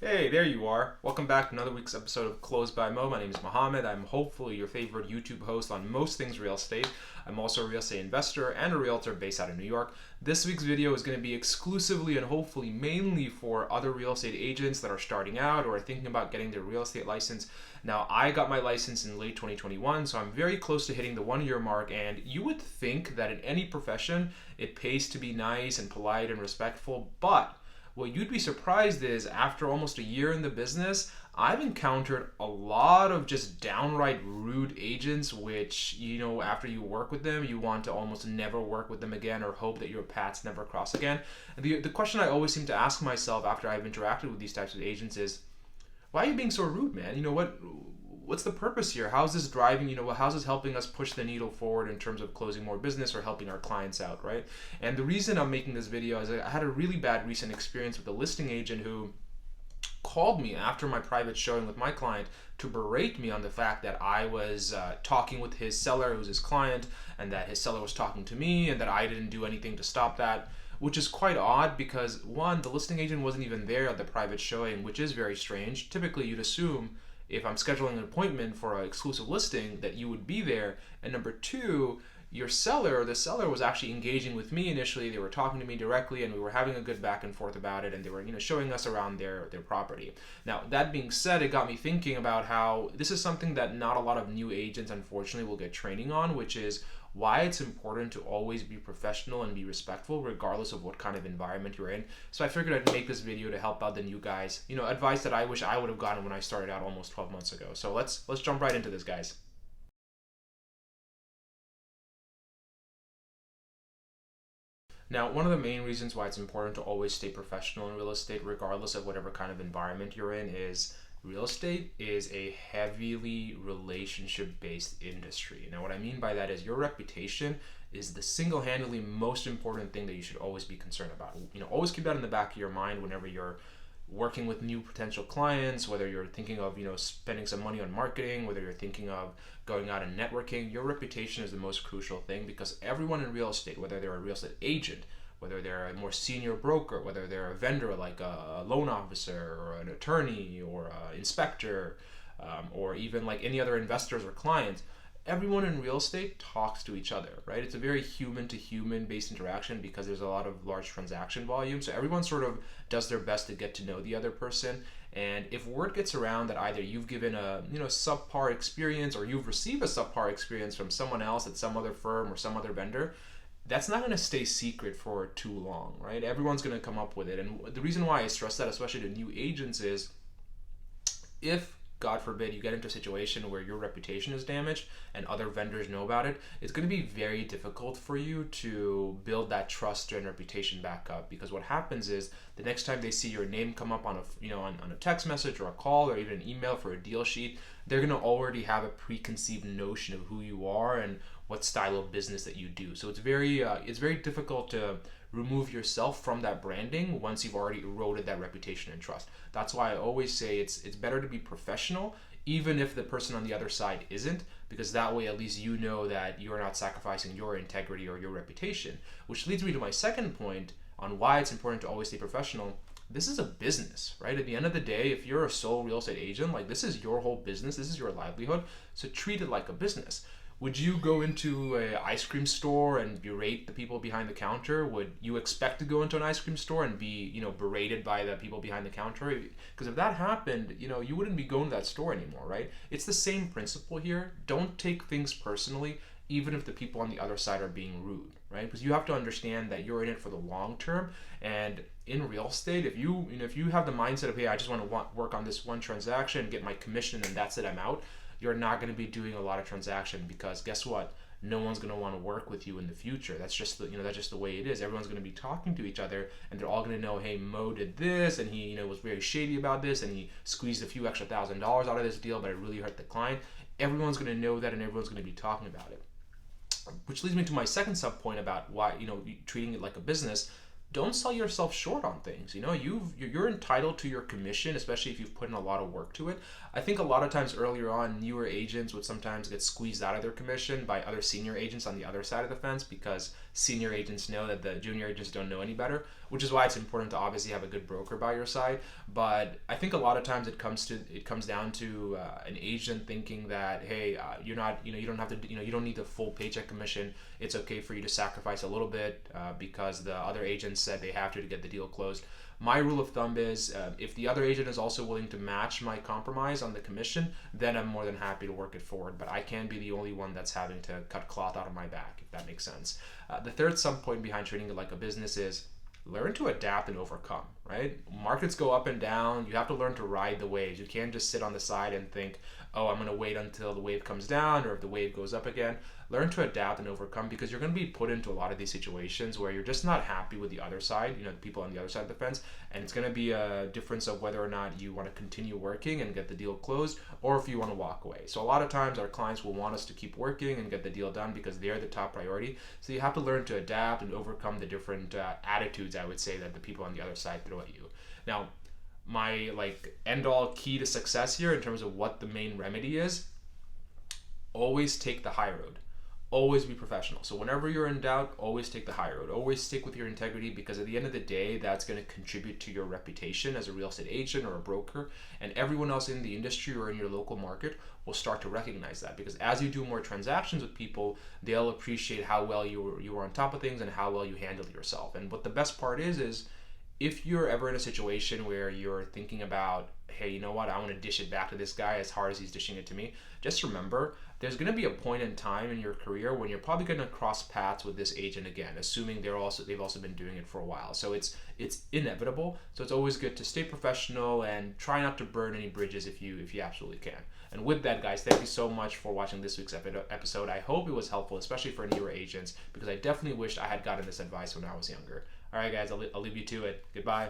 Hey, there you are. Welcome back to another week's episode of Closed by Mo. My name is Mohammed. I'm hopefully your favorite YouTube host on most things real estate. I'm also a real estate investor and a realtor based out of New York. This week's video is going to be exclusively and hopefully mainly for other real estate agents that are starting out or are thinking about getting their real estate license. Now, I got my license in late 2021, so I'm very close to hitting the 1 year mark. And you would think that in any profession, it pays to be nice and polite and respectful, but what you'd be surprised is after almost a year in the business, I've encountered a lot of just downright rude agents, which, after you work with them, you want to almost never work with them again or hope that your paths never cross again. And the question I always seem to ask myself after I've interacted with these types of agents is, why are you being so rude, man? What's the purpose here? How's this driving, how's this helping us push the needle forward in terms of closing more business or helping our clients out, right? And the reason I'm making this video is I had a really bad recent experience with a listing agent who called me after my private showing with my client to berate me on the fact that I was talking with his seller, who's his client, and that his seller was talking to me, and that I didn't do anything to stop that. Which is quite odd because, one, the listing agent wasn't even there at the private showing, which is very strange. Typically, you'd assume if I'm scheduling an appointment for an exclusive listing that you would be there. And number two, the seller was actually engaging with me initially. They were talking to me directly and we were having a good back and forth about it, and they were, showing us around their property. Now, that being said, it got me thinking about how this is something that not a lot of new agents unfortunately will get training on, which is why it's important to always be professional and be respectful regardless of what kind of environment you're in. So I figured I'd make this video to help out the new guys. Advice that I wish I would have gotten when I started out almost 12 months ago. So let's jump right into this, guys. Now, one of the main reasons why it's important to always stay professional in real estate, regardless of whatever kind of environment you're in, is real estate is a heavily relationship based industry. Now, what I mean by that is your reputation is the single handedly most important thing that you should always be concerned about. Always keep that in the back of your mind whenever you're working with new potential clients, whether you're thinking of spending some money on marketing, whether you're thinking of going out and networking. Your reputation is the most crucial thing, because everyone in real estate, whether they're a real estate agent, whether they're a more senior broker, whether they're a vendor like a loan officer or an attorney or an inspector, or even like any other investors or clients, everyone in real estate talks to each other, right? It's a very human to human based interaction because there's a lot of large transaction volume. So everyone sort of does their best to get to know the other person. And if word gets around that either you've given a subpar experience or you've received a subpar experience from someone else at some other firm or some other vendor, that's not going to stay secret for too long, right? Everyone's going to come up with it. And the reason why I stress that, especially to new agents, is if God forbid you get into a situation where your reputation is damaged and other vendors know about it, it's going to be very difficult for you to build that trust and reputation back up. Because what happens is the next time they see your name come up on on a text message or a call or even an email for a deal sheet, they're going to already have a preconceived notion of who you are and what style of business that you do. So it's very difficult to remove yourself from that branding once you've already eroded that reputation and trust. That's why I always say it's better to be professional, even if the person on the other side isn't, because that way at least you know that you're not sacrificing your integrity or your reputation. Which leads me to my second point on why it's important to always stay professional. This is a business, right? At the end of the day, if you're a sole real estate agent, like, this is your whole business, this is your livelihood, so treat it like a business. Would you go into an ice cream store and berate the people behind the counter? Would you expect to go into an ice cream store and be, berated by the people behind the counter? Because if that happened, you wouldn't be going to that store anymore, right? It's the same principle here. Don't take things personally, even if the people on the other side are being rude, right? Because you have to understand that you're in it for the long term. And in real estate, if you have the mindset of, hey, I just want to work on this one transaction, get my commission, and that's it, I'm out, you're not going to be doing a lot of transaction, because guess what? No one's going to want to work with you in the future. That's just the way it is. Everyone's going to be talking to each other, and they're all going to know, hey, Mo did this, and he was very shady about this, and he squeezed a few extra $1,000 out of this deal, but it really hurt the client. Everyone's going to know that, and everyone's going to be talking about it. Which leads me to my second sub point about why treating it like a business. don't sell yourself short on things. You know, you're entitled to your commission, especially if you've put in a lot of work to it. I think a lot of times earlier on, newer agents would sometimes get squeezed out of their commission by other senior agents on the other side of the fence, because senior agents know that the junior agents don't know any better, which is why it's important to obviously have a good broker by your side. But I think a lot of times it comes down to an agent thinking that, hey, you're not, you don't have to, you don't need the full paycheck commission. It's okay for you to sacrifice a little bit because the other agents said they have to get the deal closed. My rule of thumb is if the other agent is also willing to match my compromise on the commission, then I'm more than happy to work it forward. But I can't be the only one that's having to cut cloth out of my back, if that makes sense. The third sub point behind treating it like a business is learn to adapt and overcome, right? Markets go up and down. You have to learn to ride the waves. You can't just sit on the side and think, oh, I'm going to wait until the wave comes down, or if the wave goes up again. Learn to adapt and overcome, because you're going to be put into a lot of these situations where you're just not happy with the other side, the people on the other side of the fence, and it's going to be a difference of whether or not you want to continue working and get the deal closed, or if you want to walk away. So a lot of times our clients will want us to keep working and get the deal done because they're the top priority. So you have to learn to adapt and overcome the different attitudes, I would say, that the people on the other side throw at you. Now, my end all key to success here in terms of what the main remedy is: always take the high road. Always be professional. So whenever you're in doubt, always take the high road. Always stick with your integrity, because at the end of the day, that's going to contribute to your reputation as a real estate agent or a broker, and everyone else in the industry or in your local market will start to recognize that, because as you do more transactions with people, they'll appreciate how well you were on top of things and how well you handled yourself. And what the best part is if you're ever in a situation where you're thinking about, hey, you know what, I want to dish it back to this guy as hard as he's dishing it to me, just remember there's going to be a point in time in your career when you're probably going to cross paths with this agent again, assuming they've also been doing it for a while. So it's inevitable. So it's always good to stay professional and try not to burn any bridges if you absolutely can. And with that, guys, thank you so much for watching this week's episode. I hope it was helpful, especially for newer agents, because I definitely wished I had gotten this advice when I was younger. All right, guys, I'll leave you to it. Goodbye.